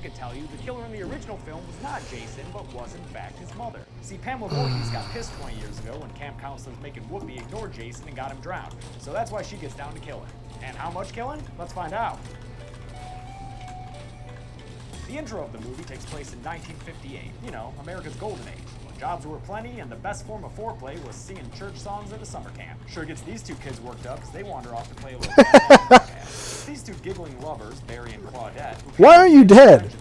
could tell you the killer in the original film was not Jason, but was in fact his mother. See, Pamela Voorhees got pissed 20 years ago when camp counselors making Whoopi ignored Jason and got him drowned. So that's why she gets down to killing. And how much killing? Let's find out. The intro of the movie takes place in 1958, you know, America's golden age, when jobs were plenty and the best form of foreplay was singing church songs at a summer camp. Sure gets these two kids worked up because they wander off to play a little podcast. These two giggling lovers, Barry and Claudette, Why aren't you dead?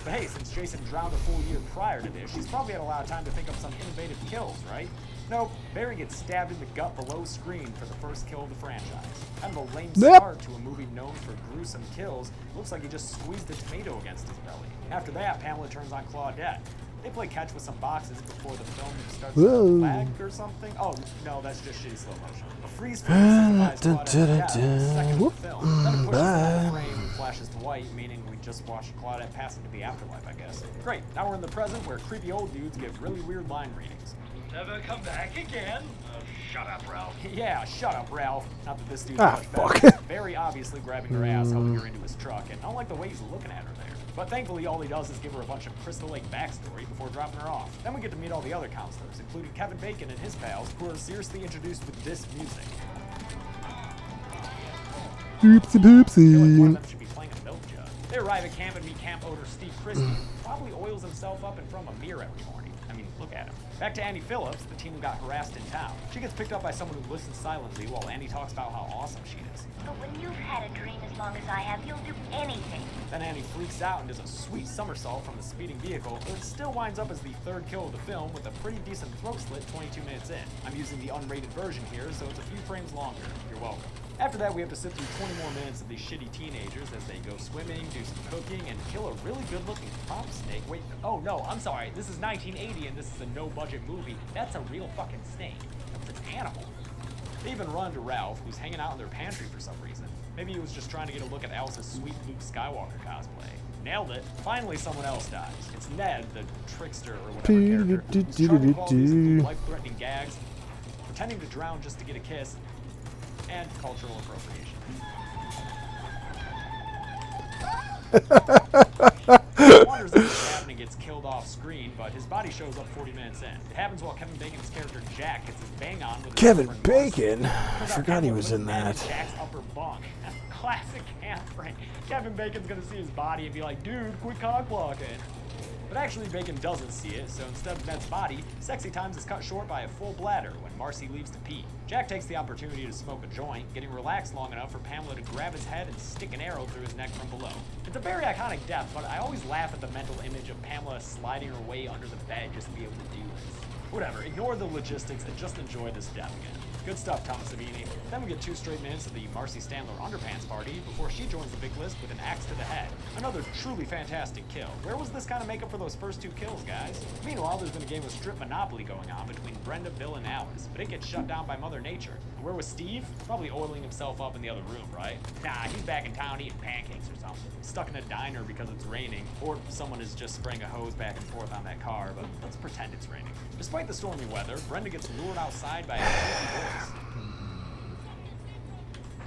But hey, since Jason drowned a full year prior to this, she's probably had a lot of time to think of some innovative kills, right? Nope, Barry gets stabbed in the gut below screen for the first kill of the franchise. Kind of a lame start to a movie known for gruesome kills. Looks like he just squeezed a tomato against his belly. After that, Pamela turns on Claudette. They play catch with some boxes before the film starts to lag or something. Oh, no, that's just shitty slow motion. A freeze frame signifies Claudette's death in the second of the film. Then it pushes out the frame and flashes to white, meaning we just watched Claudette pass into the afterlife, I guess. Great, now we're in the present where creepy old dudes give really weird line readings. Never come back again? Shut up, Ralph. Yeah, shut up, Ralph. Not that this dude's Ah, much better. Very obviously grabbing her ass, helping her into his truck, and I don't like the way he's looking at her there. But thankfully, all he does is give her a bunch of Crystal Lake backstory before dropping her off. Then we get to meet all the other counselors, including Kevin Bacon and his pals, who are seriously introduced with this music. Oopsie I feel like one of doopsie. them should be playing a milk jug. They arrive at camp and meet camp owner Steve Christie, who probably oils himself up in front of a mirror every morning. I mean, look at him. Back to Annie Phillips, the teen who got harassed in town. She gets picked up by someone who listens silently while Annie talks about how awesome she is. But when you've had a dream as long as I have, you'll do anything. Then Annie freaks out and does a sweet somersault from the speeding vehicle, but it still winds up as the third kill of the film with a pretty decent throat slit 22 minutes in. I'm using the unrated version here, so it's a few frames longer. You're welcome. After that, we have to sit through 20 more minutes of these shitty teenagers as they go swimming, do some cooking, and kill a really good-looking prop snake. Wait, oh no, I'm sorry. This is 1980 and this is a no-budget movie. That's a real fucking snake. That's an animal. They even run to Ralph, who's hanging out in their pantry for some reason. Maybe he was just trying to get a look at Alice's sweet Luke Skywalker cosplay. Nailed it. Finally, someone else dies. It's Ned, the trickster or whatever character, whose charming qualities include life-threatening gags, pretending to drown just to get a kiss, and cultural appropriation. He wanders into the cabin and gets killed off screen, but his body shows up 40 minutes in. It happens while Kevin Bacon's character Jack gets his bang on with his Kevin girlfriend Bacon? Marcy. I Turns out forgot he Kevin was in Bacon that. is Jack's upper bunk. Classic camp prank. Kevin Bacon's gonna see his body and be like, dude, quit cock blocking. But actually, Bacon doesn't see it, so instead of Ned's body, Sexy Times is cut short by a full bladder when Marcy leaves to pee. Jack takes the opportunity to smoke a joint, getting relaxed long enough for Pamela to grab his head and stick an arrow through his neck from below. It's a very iconic death, but I always laugh at the mental image of Pamela sliding her way under the bed just to be able to do this. Whatever, ignore the logistics and just enjoy this death again. Good stuff, Thomas Savini. Then we get 2 straight minutes of the Marcy Standler underpants party before she joins the big list with an axe to the head. Another truly fantastic kill. Where was this kind of makeup for those first 2 kills, guys? Meanwhile, there's been a game of strip Monopoly going on between Brenda, Bill, and Alice, but it gets shut down by Mother Nature. And where was Steve? Probably oiling himself up in the other room, right? Nah, he's back in town eating pancakes or something. Stuck in a diner because it's raining, or someone is just spraying a hose back and forth on that car, but let's pretend it's raining. Despite the stormy weather, Brenda gets lured outside by a creepy voice.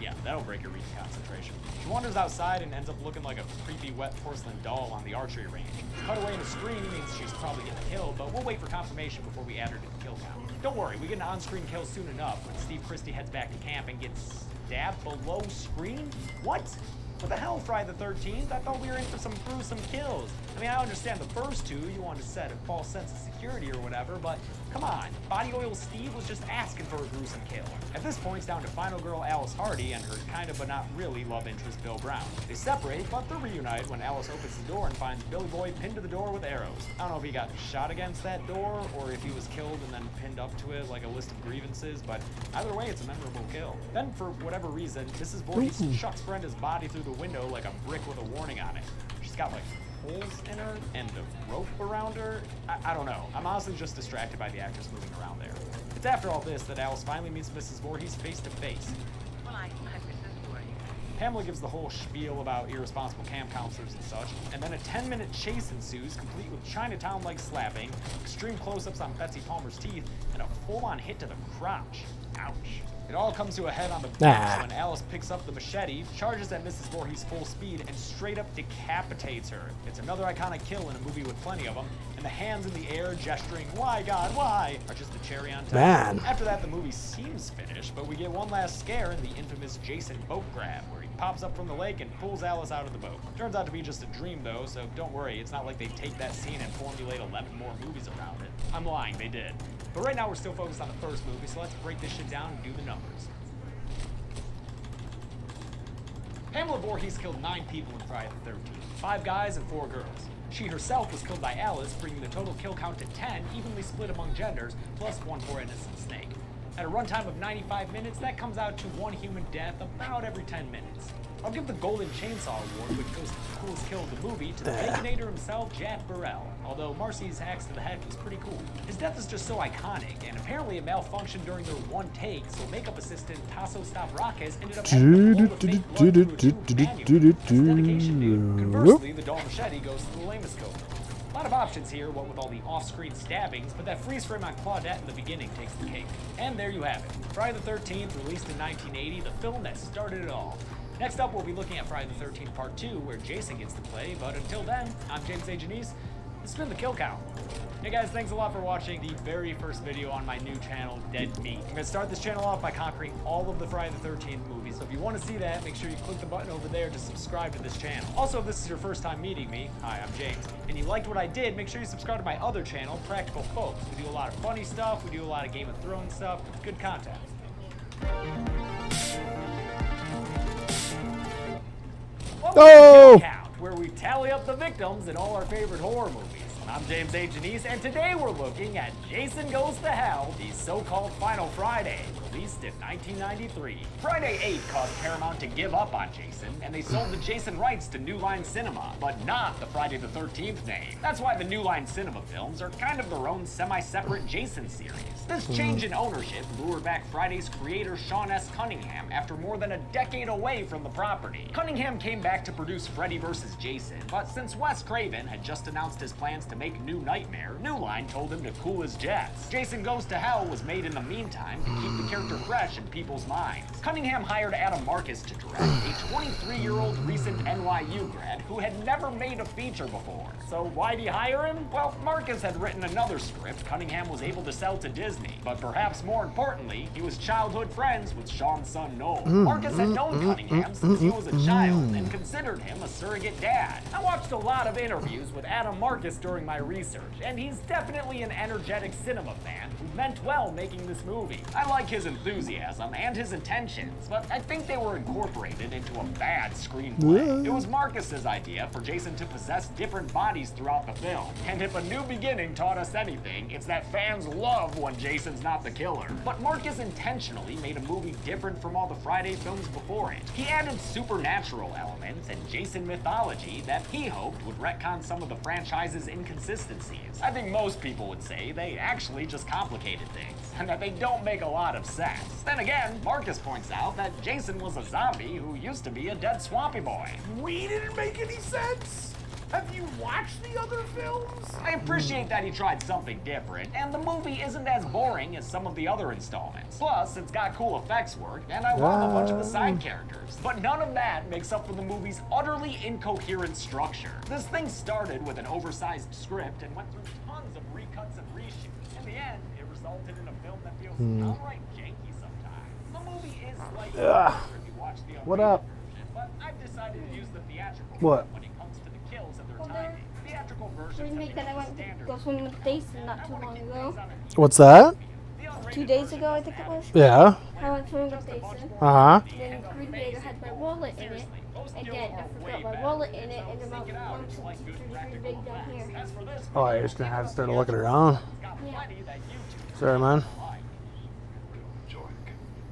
Yeah, that'll break your reading concentration. She wanders outside and ends up looking like a creepy wet porcelain doll on the archery range. Cut away in the screen means she's probably getting killed, but we'll wait for confirmation before we add her to the kill count. Don't worry, we get an on-screen kill soon enough when Steve Christie heads back to camp and gets stabbed below screen? What? What the hell, Friday the 13th? I thought we were in for some gruesome kills. I mean, I understand the first 2, you wanted to set a false sense of security or whatever, but come on, Body Oil Steve was just asking for a gruesome kill. At this point, it's down to final girl Alice Hardy and her kind of but not really love interest Bill Brown. They separate, but they're reunited when Alice opens the door and finds Billy Boy pinned to the door with arrows. I don't know if he got shot against that door or if he was killed and then pinned up to it like a list of grievances, but either way, it's a memorable kill. Then, for whatever reason, Mrs. Voorhees chucks Brenda's body through the window like a brick with a warning on it. She's got like holes in her and a rope around her. I don't know. I'm honestly just distracted by the actress moving around there. It's after all this that Alice finally meets Mrs. Voorhees face to face. Well, I'm Mrs. Voorhees. Pamela gives the whole spiel about irresponsible camp counselors and such, and then a 10-minute chase ensues, complete with Chinatown-like slapping, extreme close-ups on Betsy Palmer's teeth, and a full-on hit to the crotch. Ouch. It all comes to a head on the beach when Alice picks up the machete, charges at Mrs. Voorhees full speed, and straight up decapitates her. It's another iconic kill in a movie with plenty of them, and the hands in the air gesturing, "Why, God, why?" are just the cherry on top. Man. After that, the movie seems finished, but we get one last scare in the infamous Jason boat grab, where he pops up from the lake and pulls Alice out of the boat. Turns out to be just a dream, though, so don't worry, it's not like they take that scene and formulate 11 more movies around it. I'm lying, they did. But right now we're still focused on the first movie, so let's break this shit down and do the numbers. Pamela Voorhees killed 9 people in Friday the 13th, 5 guys and 4 girls. She herself was killed by Alice, bringing the total kill count to 10, evenly split among genders, plus 1 poor innocent snake. At a runtime of 95 minutes, that comes out to 1 human death about every 10 minutes. I'll give the Golden Chainsaw Award, which goes to the coolest kill of the movie, to the Baconator himself, Jack Burrell. Although Marcy's axe to the head was pretty cool. His death is just so iconic, and apparently it malfunctioned during their one take, so makeup assistant Tasso Stavrakis ended up having to pull the fake blood through a tube manually. That's dedication, dude. Conversely, the dull machete goes to the lamest coat. A lot of options here, what with all the off-screen stabbings, but that freeze frame on Claudette in the beginning takes the cake. And there you have it. Friday the 13th, released in 1980, the film that started it all. Next up, we'll be looking at Friday the 13th Part 2, where Jason gets to play, but until then, I'm James A. Janice. This has been The Kill Count. Hey guys, thanks a lot for watching the very first video on my new channel, Dead Meat. I'm gonna start this channel off by conquering all of the Friday the 13th movies, so if you want to see that, make sure you click the button over there to subscribe to this channel. Also, if this is your first time meeting me, hi, I'm James, and you liked what I did, make sure you subscribe to my other channel, Practical Folks. We do a lot of funny stuff, we do a lot of Game of Thrones stuff, good content. Welcome to Oh! Kill Count, where we tally up the victims in all our favorite horror movies. I'm James A. Janice, and today we're looking at Jason Goes to Hell, the so-called Final Friday, released in 1993. Friday 8 caused Paramount to give up on Jason, and they sold the Jason rights to New Line Cinema, but not the Friday the 13th name. That's why the New Line Cinema films are kind of their own semi-separate Jason series. This change in ownership lured back Friday's creator Sean S. Cunningham after more than a decade away from the property. Cunningham came back to produce Freddy vs. Jason, but since Wes Craven had just announced his plans to make New Nightmare, New Line told him to cool his jets. Jason Goes to Hell was made in the meantime to keep the character fresh in people's minds. Cunningham hired Adam Marcus to direct, a 23-year-old recent NYU grad who had never made a feature before. So why'd he hire him? Well, Marcus had written another script Cunningham was able to sell to Disney, but perhaps more importantly, he was childhood friends with Sean's son Noel. Marcus had known Cunningham since he was a child and considered him a surrogate dad. I watched a lot of interviews with Adam Marcus during my research, and he's definitely an energetic cinema fan who meant well making this movie. I like his enthusiasm and his intentions, but I think they were incorporated into a bad screenplay. It was Marcus's idea for Jason to possess different bodies throughout the film, and if A New Beginning taught us anything, it's that fans love when Jason's not the killer. But Marcus intentionally made a movie different from all the Friday films before it. He added supernatural elements and Jason mythology that he hoped would retcon some of the franchise's inconsistencies. I think most people would say they actually just complicated things, and that they don't make a lot of sense. Then again, Marcus points out that Jason was a zombie who used to be a dead swampy boy. We didn't make any sense? Have you watched the other films? I appreciate that he tried something different, and the movie isn't as boring as some of the other installments. Plus, it's got cool effects work, and I love a bunch of the side characters. But none of that makes up for the movie's utterly incoherent structure. This thing started with an oversized script and went through tons of recuts and reshoots. In the end, it resulted in a film that feels downright janky sometimes. The movie is slightly better if you watch the What up? version, but I've decided to use the theatrical What? when it comes to the kills and their timing. Theatrical versions remake that I went to go swimming with Jason not too long ago. What's that? 2 days ago, I think it was. Yeah. I went swimming with Jason. Uh-huh. Then Greenbaker had my wallet in it. And then I forgot my wallet in it, and the mountain lumps and big down here. Oh, you're just gonna have to start looking around. Yeah. Sorry, man.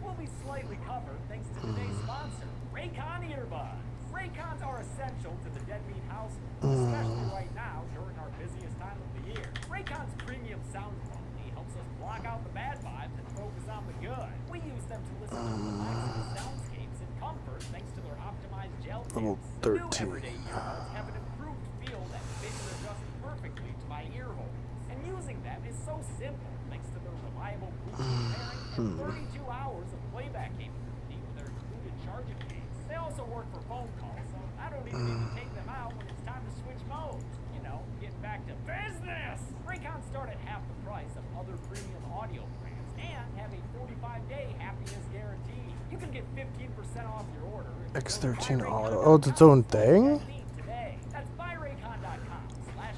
Will be slightly covered thanks to today's sponsor, Raycon earbuds. Raycons are essential to the Dead Meat house, especially right now during our busiest time of the year. Raycon's premium sound quality helps us block out the bad vibes and focus on the good. We use them to listen to relaxing soundscapes in comfort thanks to their optimized gel Level tips. The new 13. everyday earbuds have an improved feel that fit and adjust perfectly to my ear holes. And using them them is so simple, thanks to their reliable Bluetooth pairing and 32 hours of playback capability with their included charging case. They also work for phone calls, so I don't even need to take them out when it's time to switch modes. You know, getting back to business! Raycons start at half the price of other premium audio brands and have a 45-day happiness guarantee. You can get 15% off your order. X13 Auto. Oh, it's its own thing? Today. That's buyraycon.com/.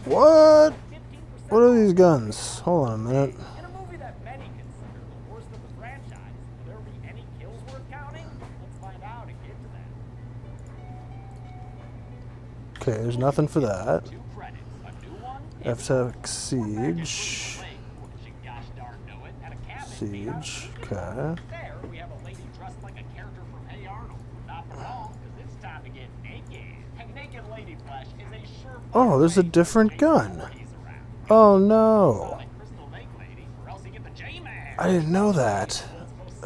What? What are these guns? Hold on a minute. In a movie that many consider the worst of the franchise, will there be any kills worth counting? Let's find out and get to that. Okay, there's nothing for that. 2 credits. A new one. FTX Siege. Gosh darn know it. At a cabin. Siege. Okay. There we have a lady dressed like a character from Hey Arnold. Not for long, because it's time to get naked. And naked lady flesh is a sure. Oh, there's a different gun. Oh no. I didn't know that.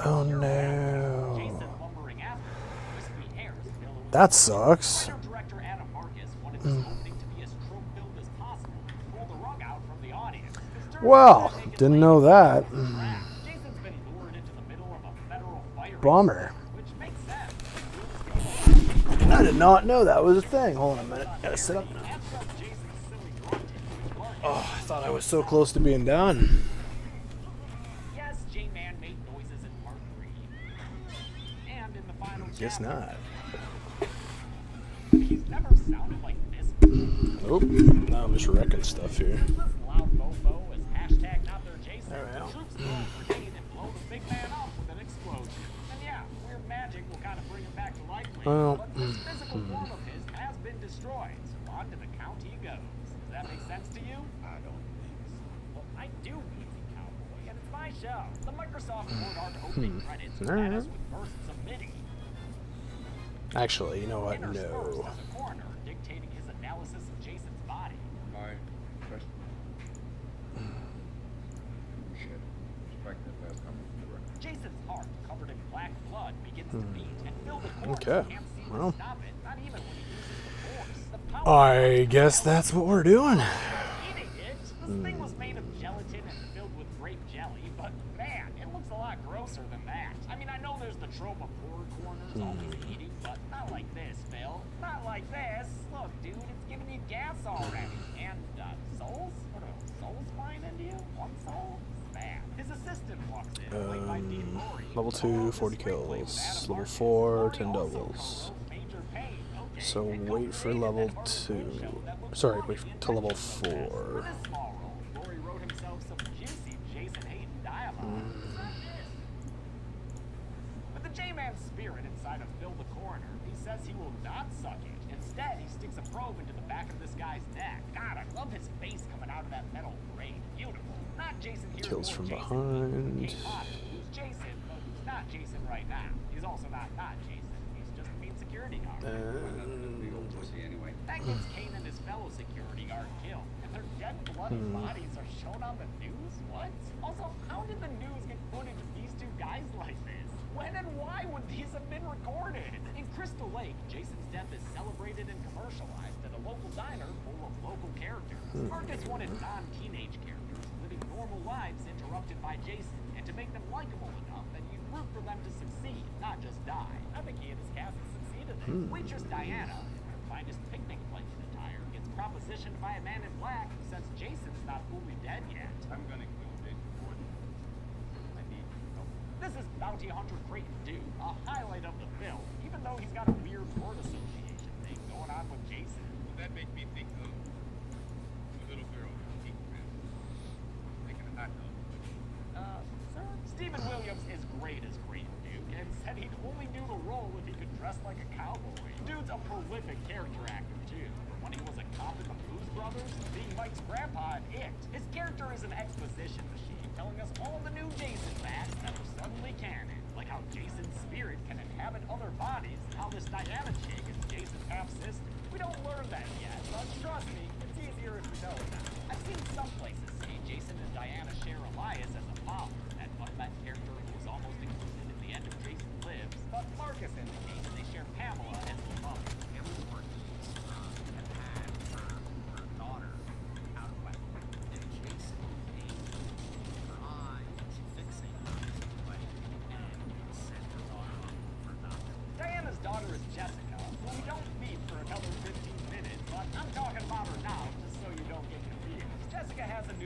Oh no. That sucks. Well, didn't know that. Bummer. I did not know that was a thing. Hold on a minute. Gotta sit up now. Oh, I thought I was so close to being done. Yes, J-Man made noises in part 3. And in the final Guess chapter. not. He's never sounded like this. Oh, now I'm just wrecking stuff here. This loud mofo is hashtag not their Jason. There we go. Troops go for Kane and blow the big man up with an explosion. And yeah, weird magic will kind of bring him back to life later. Well, But this physical form of his has been destroyed. So on to the count he goes. Does that make sense to you? I don't think so. Well, I do, Easy Cowboy, and it's my show. The Microsoft Word Art opening credits Alright. had us with bursts of MIDI. Actually, you know what? Interspersed No. as a coroner dictating his analysis of Jason's body. My question. Shit. Strike that last comment from the record. Jason's heart, covered in black blood, begins to beat and fill the corner. Okay. Can't seem Well. to stop it, not even when he uses the force. The power I guess that's what we're doing. eating it. This thing was made of gelatin and filled with grape jelly, but man, it looks a lot grosser than that. I mean, I know there's the trope of horror corners always eating, but not like this, Phil. Not like this. Look, dude, it's giving you gas already. And, souls? What are souls flying into you? One soul? Man. His assistant walks in, played by Dean Lorry. Level 2, 40 kills. Level 4, 10 doubles. So wait for level 2. Sorry, wait to level 4. Lorry wrote himself some juicy Jason Hayden dialogue. With the J-Man spirit inside of Phil the Coroner, he says he will not suck it. Instead, he sticks a probe into the back of this guy's neck. God, I love his face coming out of that metal grate. Beautiful. Not Jason here. Kills from Jason. behind. Kate Potter, who's Jason, but who's not Jason right now. He's also not Jason. He's just a mean security guard. Big old pussy anyway. That gets Kane and his fellow security guard killed, and their dead, bloody bodies are shown on the news? What? Also, how did the news get footage of these two guys like this? When and why would these have been recorded? In Crystal Lake, Jason's death is celebrated and commercialized at a local diner full of local characters. Marcus wanted non-teenage characters living normal lives interrupted by Jason, and to make them likable enough that you'd root for them to succeed, not just die. I think he and his cast have succeeded there. Waitress Diana, in her finest picnic blanket attire, gets propositioned by a man in black who says Jason's not fully dead yet. I'm gonna kill Big Gordon. I need help. This is Bounty Hunter Creighton Duke, a highlight of the film, even though he's got a weird word association thing going on with Jason. Well, that makes me think of the little girl with the pink dress. Making a hot dog. Sir? Stephen Williams is great as Creighton Duke, and said he'd only do the role if he could dress like a cowboy. Dude's a prolific character actor, too. When he was a cop in the Blues Brothers, being Mike's grandpa in It. His character is an exposition machine, telling us all the new Jason facts that are suddenly canon. Like how Jason's spirit can inhabit other bodies, and how this Diana chick is Jason's half-sister. We don't learn that yet, but trust me, it's easier if we know it now. I've seen some places say Jason and Diana share Elias as a father, that unmet character who was almost included in the end of Jason Lives, but Marcus indicates they share Pamela as the mother. It was working. And had her daughter out of wedlock. And Jason came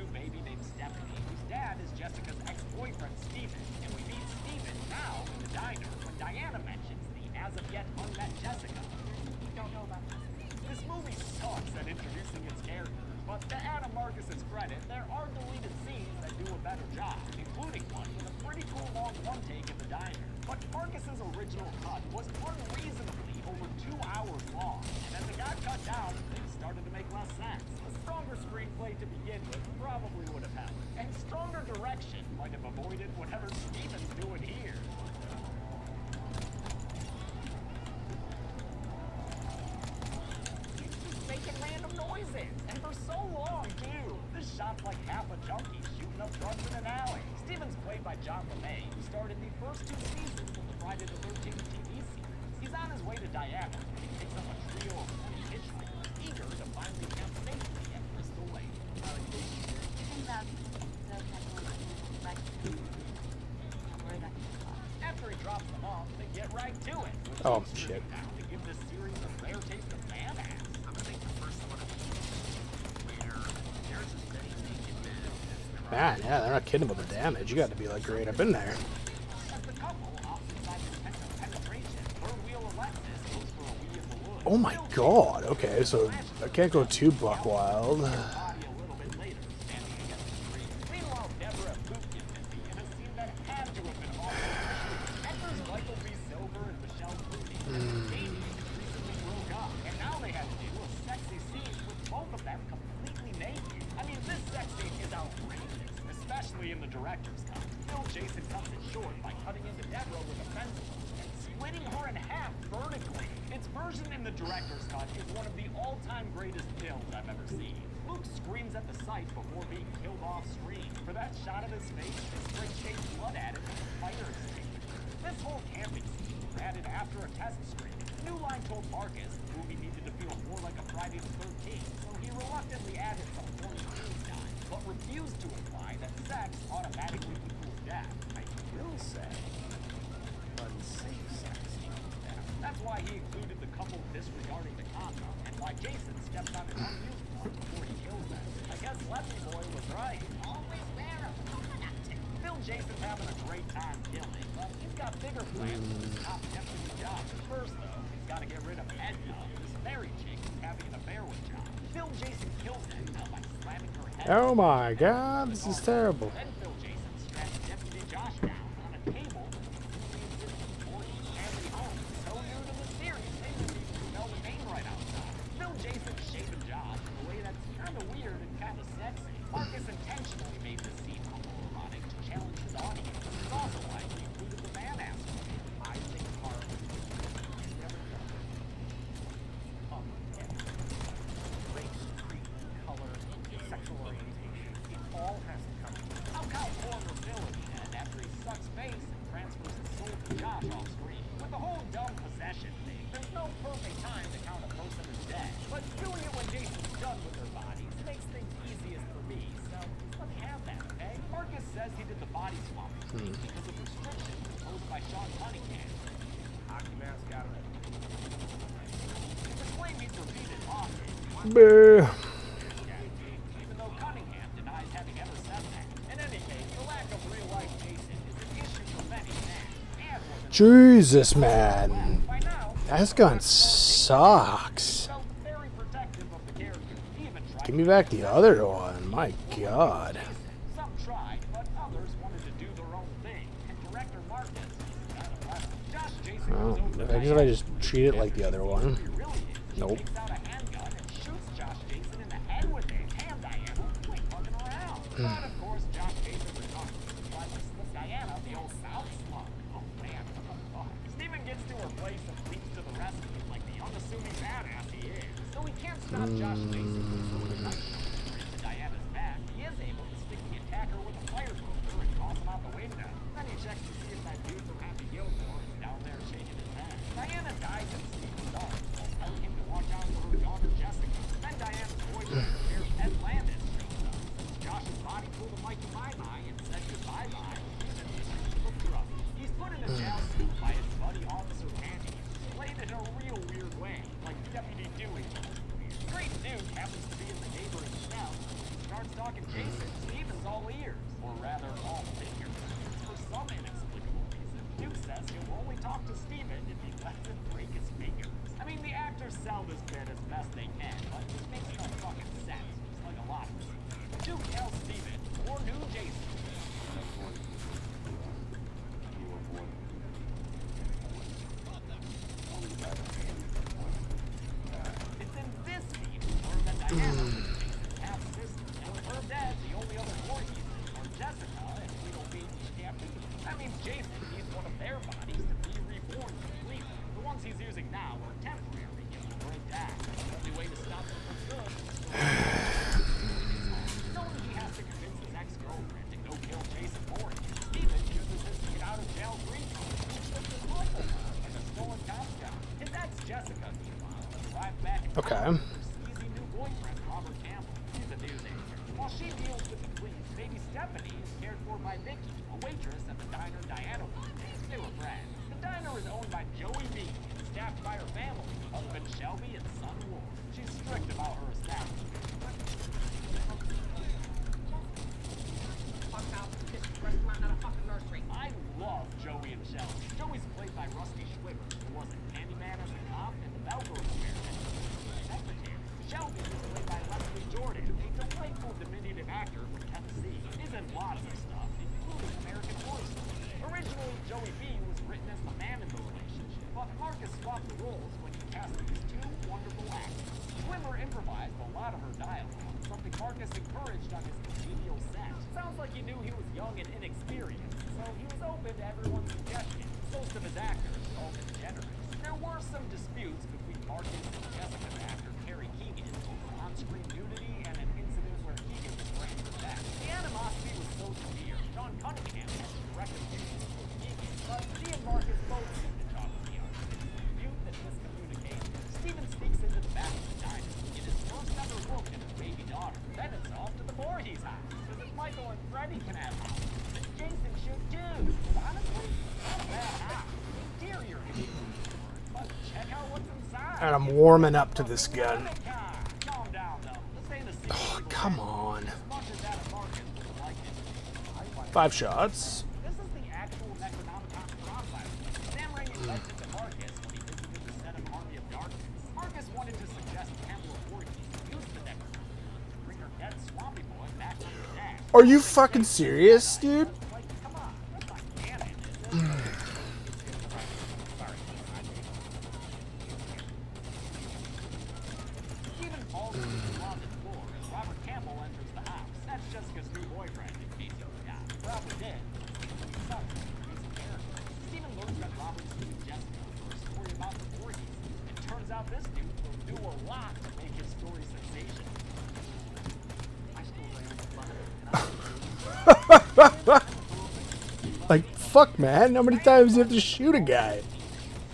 new baby named Stephanie, whose dad is Jessica's ex-boyfriend, Steven. And we meet Steven now in the diner when Diana mentions the as-of-yet unmet Jessica. You don't know about this. This movie sucks at introducing its characters, but to Adam Marcus's credit, there are deleted scenes that do a better job, including one with a pretty cool long one-take in the diner. But Marcus's original cut was unreasonably over 2 hours long, and as it got cut down, things started to make less sense. A stronger screenplay to begin with probably would have helped, and stronger direction might have avoided whatever Steven's doing here. He's just making random noises, and for so long, too. This shot's like half a junkie shooting up drugs in an alley. Steven's played by John LeMay, who starred in the first 2 seasons of the Friday the 13th TV series. He's on his way to Diana when he picks up a trio of 20 hitchhikers, eager to finally camp safely at Crystal Lake. After he drops them off, they get right to it. Oh, shit. Now to give this series a rare taste of badass. I'm gonna take the first one of these later. There's a steady naked man. Man, yeah, they're not kidding about the damage. You got to be like, great, I've been there. As the couple hops inside the penetration, third-wheel Alexis goes for a wee in the woods. Oh my god. Okay, so I can't go too buck wild. Body a little bit later, standing against the tree. Meanwhile, Deborah Poop gets busy in a scene that had to have been awful. Enters Michael B. Silver and Michelle Clooney. Amy recently broke up, and now they have to do a sexy scene with both of them completely naked. I mean, this sex scene is outrageous, especially in the director's cut. Phil Jason cuts it short by cutting into Deborah with a pencil and splitting her in half vertically. Its version in the director's cut is one of the all-time greatest kills I've ever seen. Luke screams at the sight before being killed off screen. For that shot of his face, they spray chase blood at it with a fire extinguisher. This whole camping scene was added after a test screening. New Line told Marcus the movie needed to feel more like a Friday the 13th, so he reluctantly added some horny scenes time, but refused to imply that sex automatically equals death. I will say, unsafe sex equals death. That's why he included the couple disregarding the condom, and why Jason steps on an unused one before he kills them. I guess Lefty Boy was right. Always wear a coconut tip. Phil Jason's having a great time killing, but he's got bigger plans for his top deputy job. First, though, he's got to get rid of Edna, this Mary chick who's having an affair with John. Phil Jason kills Edna by slamming her head. Oh my god, this is terrible. Then Phil Jason straps Deputy Josh down on a table in the 40s family home. So new to the series, they didn't even spell the name right outside. Phil Jason shaving Josh in a way that's kind of weird and kind of sexy. Marcus intentionally made this scene homoerotic to challenge his audience. It's also why he included the man aspect. I think Harlan is never done. Race, creed, color, sexual orientation, it all has to come together. How Kyle former villain then after he sucks face and transfers his soul to Josh off screen. With the whole dumb possession thing, there's no perfect time to count a person as dead. But doing it when Jason's done with their bodies makes things easiest for me, so let me have that, okay? Marcus says he did the body swap because of restrictions imposed by Sean Cunningham. Hockey mask out of it. It's a claim he's repeated often. Boo. Even though Cunningham denies having ever said that. In any case, the lack of real-life Jason is an issue for many men. And more than Jesus, man. by now, This gun sucks. felt very protective of the character. He even tried Give me back the other one. My god. Some tried, but others wanted to do their own thing. And director Marcus is kind of left. Josh Jason Oh, goes over to I guess if I Diana. just treat it like the other one. He really is. Nope. He takes out a handgun and shoots Josh Jason in the head with it. Damn, Diana, quit fucking around. But of course, Josh Jason returns. Tries to slip Diana the old South slug. Oh man, what the fuck? Steven gets to her place and leaps to the rescue like the unassuming badass he is. So he can't stop Josh Jason from throwing a knife to Diana's back. He is able to stick the attacker with a fire cooker and toss him out the window. Then he checks to see if that dude from Happy Gilmore is down there shaking his head. Diana dies in Steven's arms while telling him to watch out for her daughter Jessica. Then Diana's boyfriend, Ed Landis, shows up. Josh's body pulled a Mikey Mai and said goodbye-bye. Then he hooked her up. He's put in a jail suit by his buddy Officer Manny. Played in a real weird way, like Deputy Dewey. Great dude happens to be in the neighboring cell. Starts talking Jason. or rather all figures. For some inexplicable reason, Duke says he'll only talk to Steven if he lets him break his fingers. I mean, the actors sell this bit as best they can, but it makes no fucking sense, just like a lot of it. Duke tells Steven, or new Jason. It's in this scene where the Diana half-sister, and with her dead, the only other Voorhees are Jessica and Little Baby Captain. That means Jason needs one of their bodies to be reborn completely. The ones he's using now are temporary, given a great dad. The only way to stop them for good is knowing he has to convince his ex-girlfriend to go kill Jason Voorhees. Steven uses his get out of jail free card to flip his rifle and a stolen cop job. His ex Jessica, meanwhile, arrived back in Okay. town with her sleazy new boyfriend, Robert Campbell. He's a news anchor. While she deals with the police, baby Stephanie is cared for by Vicky, a waitress at the diner Diana worked at. They were friends. The diner is owned by Joey B and staffed by her family, husband Shelby and son Ward. She's strict about her establishment. I love Joey and Shelby. Joey's played by Rusty Schwimmer, who was in Candyman as a cop and the Velcro experiment as a secretary. Shelby is played by Leslie Jordan, a delightful diminutive actor from Tennessee. He's in lots of stuff, including American Horror Story. Originally, Joey B was written as the man in the relationship, but Marcus swapped the roles when he cast these two wonderful actors. Schwimmer improvised a lot of her dialogue, something Marcus encouraged on his congenial set. Sounds like he knew he was young and inexperienced, so he was open to everyone's suggestions. Most of his actors were open and generous. There were some disputes between Marcus and Jessica's actor Carrie Keegan over on-screen nudity and an incident where Keegan was framed for theft. The animosity was so severe, John Cunningham had to direct the music for Keegan, but he and Marcus both seemed to talk to the artist. Dispute and miscommunication. Steven sneaks into the back of the diner to get his first ever look at his baby daughter. Then it's off to the Voorhees house, because if Michael and Freddie can have houses, then Jason should too. But honestly, not a bad house. The interior is but check out what's inside. And I'm warming up to this gun. Calm down, though. This ain't a secret Oh, legal come thing. on. As much as that Marcus would like it. 5 shots. This is the actual Necronomicon crossover. Sam Raimi mentioned to Marcus when he visited the set of Army of Darkness. Marcus wanted to suggest Pamela Voorhees use the Necronomicon to bring her dead Swampy Boy back from the dead. Are you fucking serious, dude? Like, come on, that's not canon, is it? Steven falls to the closet floor as Robert Campbell enters the house. That's Jessica's new boyfriend, in case you forgot. Robert did. Steven learns that Robert's using Jessica for a story about the Voorhees. It turns out this dude will do a lot to make his story sensational. I still ran the fun, and Like, fuck, man. How many times do you have to shoot a guy?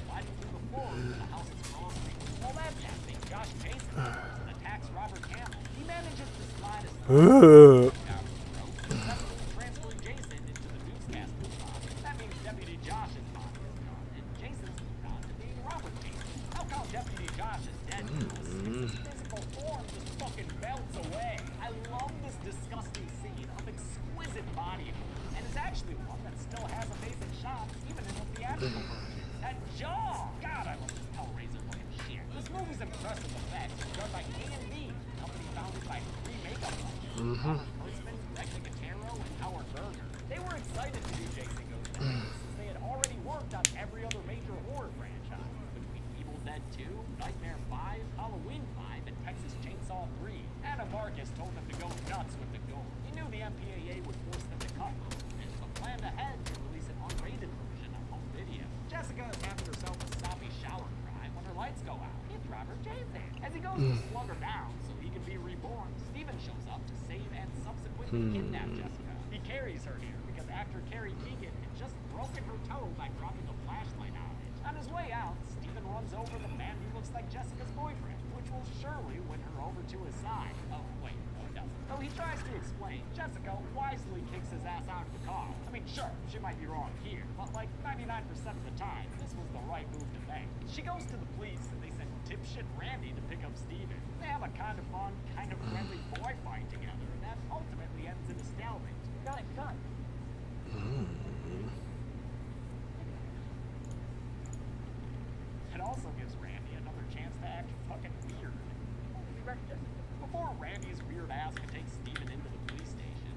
sliding through the floor into the house's crawl space. While that's happening, Josh Mason attacks Robert Campbell. He manages to slide his Ugh. down his throat, successfully transferring Jason into the newscaster's body. That means Deputy Josh's body is gone, and Jason's moved on to being Robert Jason. How come Deputy Josh is dead to us? His physical form just fucking melts away. I love this disgusting scene of exquisite body horror, and it's actually one that still has amazing shots, even in the theatrical version. That jaw! God, I love this Hellraiser fucking shit. This movie's impressive effects are done by A&B, a company founded by 3 makeup artists, Howard Kurtzman, Greg Nicotero, and Howard Berger. They were excited to do Jason Goes to Hell, since they had already worked on every other major horror franchise, between Evil Dead 2, Nightmare 5, Halloween 5, and Texas Chainsaw 3. Adam Marcus told them to go nuts with the gore. He knew the MPAA would force them to cut most of it, but planned ahead to release an unrated version on home video. Jessica is having herself a soppy shower cry when her lights go out. It's Robert Jason. As he goes to slug her down so he can be reborn, Steven shows up to save and subsequently kidnap Jessica. He carries her here because actor Carrie Keegan had just broken her toe by dropping a flashlight on it. On his way out, Steven runs over the man who looks like Jessica's boyfriend, which will surely win her over to his side. Oh, wait, no, he doesn't. Though he tries to explain, Jessica wisely kicks his ass out of the car. I mean, sure, she might be wrong here, but like 99% of the time, this was the right move to make. She goes to the police and they send dipshit Randy to pick up Steven. They have a kind of fun, kind of friendly boy fight together, and that ultimately ends in a stalemate. Cut.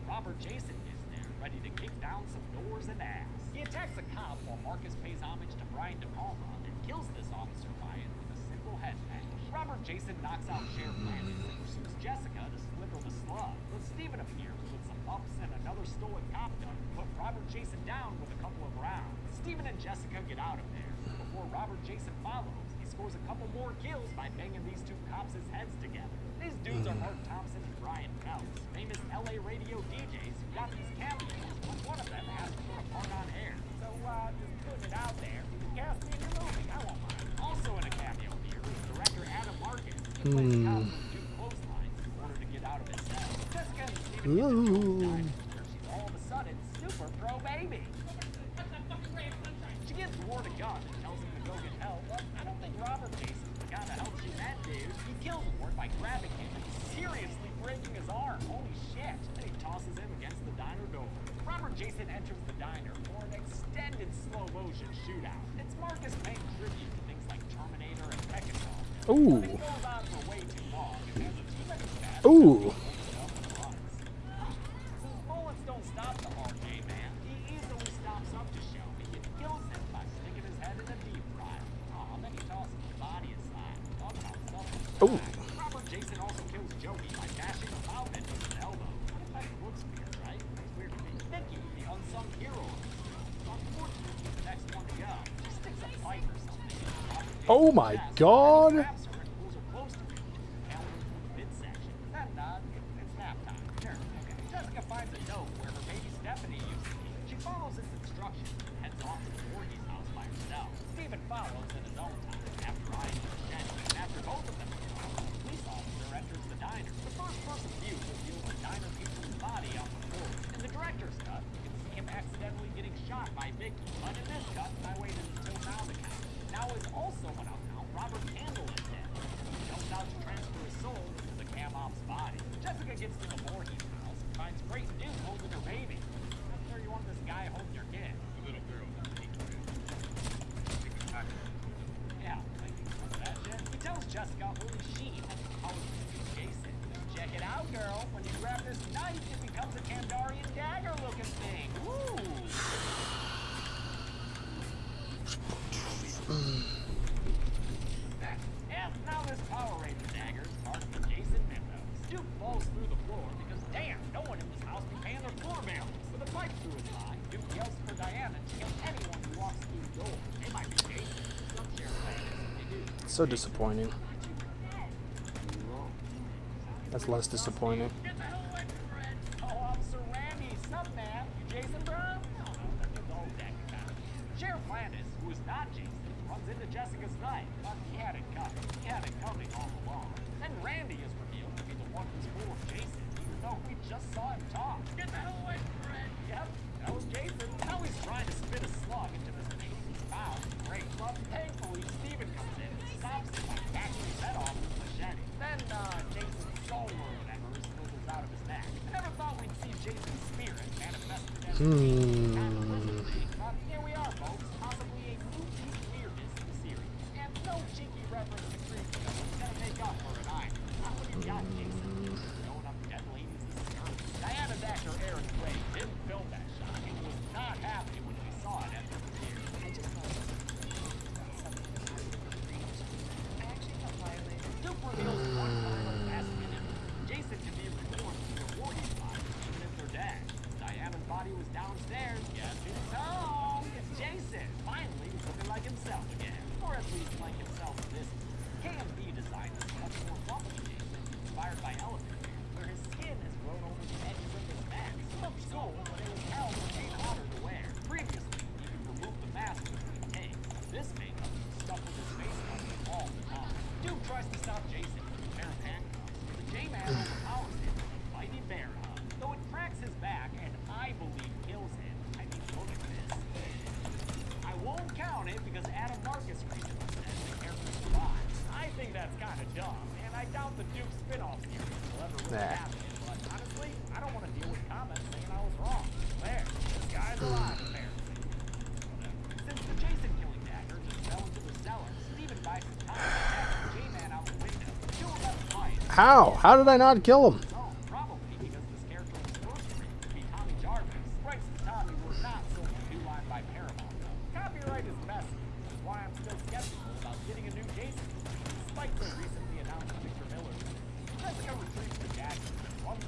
Robert Jason is there, ready to kick down some doors and ass. He attacks a cop while Marcus pays homage to Brian De Palma and kills this officer Ryan with a simple head bang. Robert Jason knocks out Sheriff Landis and pursues Jessica to slither the slug, but Steven appears with some ups and another stolen cop gun to put Robert Jason down with a couple of rounds. Steven and Jessica get out of there. Before Robert Jason follows, he scores a couple more kills by banging these two cops' heads together. These dudes are Mark Thompson and Brian Phelps, famous LA radio DJs who got these cameos, but one of them has to put a part on air. So, just putting it out there, you can cast me in your movie, I won't mind. Also in a cameo here is director Adam Marcus. He plays a cop with two clotheslines in order to get out of his cell. Jessica and Steven get to where she's all of a sudden super pro baby. She gives Ward a gun and tells him to go get help, but I don't think Robert Jason's the guy to help you that dude. He kills Ward by grabbing him and seriously breaking his arm. Holy shit. Then he tosses him against the diner door. Robert Jason enters the diner for an extended slow motion shootout. It's Marcus paying tribute to things like Terminator and Tekken. Ooh. It goes on for way too long and has too many stats. Ooh. Since bullets don't stop the RJ man, he easily stops up to show me and kills him by sticking his head in a deep fryer. Aw, then he tosses the body aside. Talk about stuff. Ooh. Robert Jason also kills Joey by dashing a foul into his elbow. That looks weird, right? It's weird to me. Nikki, the unsung hero of the show, unfortunately the next one to go. She sticks a pipe or something. Oh my God. Grabs her and pulls her close to him. Held her through the midsection. Then, it's nap time. Sure, okay. Jessica finds a note where her baby Stephanie used to be. She follows its instructions and heads off to Voorhees' house by herself. Steven follows in his own time after Ryan and Jenny. And after both of them are gone, a police officer enters the diner. The first-person view reveals a diner pizza's body on the floor. In the director's cut, you can see him accidentally getting shot by Vicky. But in this cut, I waited until now to count. Now is also when I'll count Robert Candle is dead. He jumps out to transfer his soul into the cam op's body. Jessica gets to the Voorhees house and finds Creighton Duke holding her baby. I'm sure you want this guy holding your kid. The little girl. Yeah, like that shit. He tells Jessica only she has the power to defeat Jason. Check it out, girl. When you grab this knife, it becomes a Kandarian dagger-looking thing. Woo! Yes, now this Power Ranger dagger is part of the Jason mythos. Duke falls through the floor because, damn, no one in this house be paying their floor bill. With a pipe through his eye, Duke yells for Diana to kill anyone who walks through the door. They might be Jason. Some sheriff they do. So disappointing. That's less disappointing. Get the hell away from Fred. Oh, Officer Randy. Sup, man? You Jason, bro? No, that's his old deck account. Sheriff Landis, who is not Jason, runs into Jessica's knife, but he had it coming. He had it coming all along. Then Randy is revealed to be the one who's full of Jason, even though we just saw him talk. Get the hell away from Fred. Yep, that was Jason. Now he's trying to spit a slug into this baby's mouth. Great. But thankfully, Steven comes in and stops him by backing his head off with a machete. Then, Jason's soul or whatever slithers out of his neck. I never thought we'd see Jason's spirit manifested as but here we are, folks. Possibly a new peak weirdness in the series. And no cheeky reference to creepy. It's gonna make up for it either. Not when you got Jason. Going up dead ladies is scary. Diana's actor Aaron Gray didn't film that shot. He was not happy when we saw it at the premiere. I just thought something was happening with the dreams. I actually felt violated. Duke reveals one final last minute. Jason can be reborn through their Voorhees body, even if they're dead. Diana's body was downstairs. Guess who's home? It's Jason. Finally, he's looking like himself again. Or at least like himself in this. K&B designed this much more bumpy Jason, inspired by Elephant Man, where his skin has grown over the edges of his mask. He looked cool, but it was hell to Jane Otter to wear. Previously, he could remove the mask between takes. This makeup is stuck with his face covered all the time. Duke tries to stop Jason with a pair of handcuffs, but the J-Man overpowers him with a mighty bear hug. Though it cracks his back and I believe kills him. I mean, look at this. I won't count it because Adam Marcus recently said the character survives. I think that's kind of dumb, and I doubt the Duke spin-off series will ever really happen. But honestly, I don't want to deal with comments saying I was wrong. There, this guy's alive, apparently. Since the Jason killing dagger just fell into the cellar, Steven buys his time and attacks the J-Man out the window. Two of them fight. How? How did I not kill him? Oh, probably because this character was supposed to be.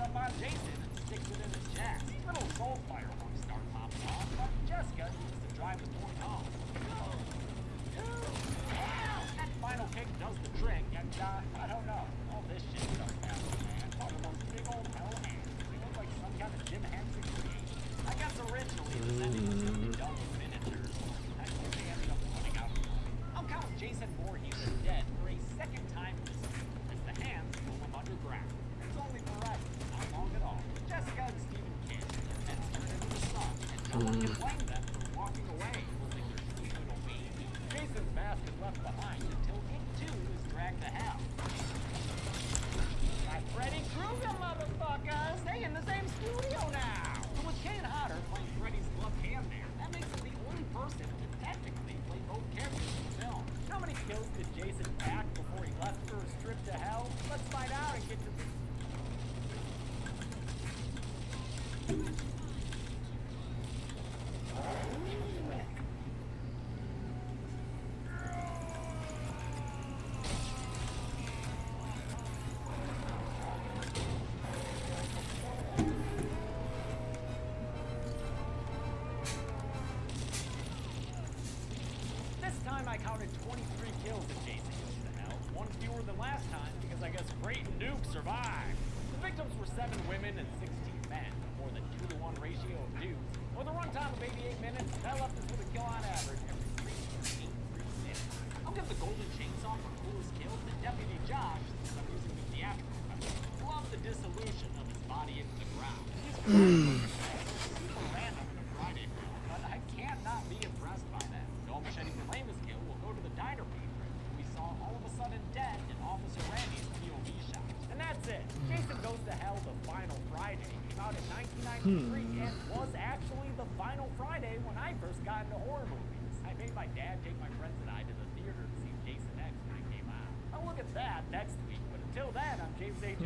up on Jason and sticks it in his chest. Little soul fireworks start popping off, but Jessica needs to drive the point home. That final kick does the trick, and I don't know. All this shit starts happening, man. Part of those big old hell hands. They look like some kind of Jim Henson creation. I guess originally the sending was going to be done with miniatures. I think they ended up running out of money. I'll count Jason Voorhees as dead for a second time this week, as the hands pull him underground. It's only forever, not long at all. Jessica and Stephen King, their heads turn into the sun, and no one can blame them for walking away, holding their sweet little baby. Jason's mask is left behind until it too is dragged to hell. Got Freddy Krueger, motherfucker! Stay in the same studio now! So with Kane Hodder playing Freddy's gloved hand there, that makes him the only person to technically play both characters in the film. How many kills did Jason pack before he left for his trip to hell? Let's find out and get to the... This time I counted 23 kills in Jason Goes to Hell, one fewer than last time because I guess Creighton Duke survived. The victims were 7 women and 16 men, a more than 2-to-1 ratio of dudes. With a runtime of 88 minutes, that left us with a kill on average every 3 minutes. I'll give the Golden Chainsaw for coolest kill to Deputy Josh since I'm using the theatrical cut. Love the dissolution of his body into the ground. Super random in a Friday film, but I can't not be impressed by that. Noel Machete Lama's kill will go to the diner patron who we saw all of a sudden dead in Officer Randy's POV shot. And that's it. Jason Goes to Hell the Final Friday came out in 1993 and was actually the final Friday when I first got into horror movies. I made my dad take my friends and I to the theater to see Jason X when it came out. I'll look at that next week, but until then, I'm James H.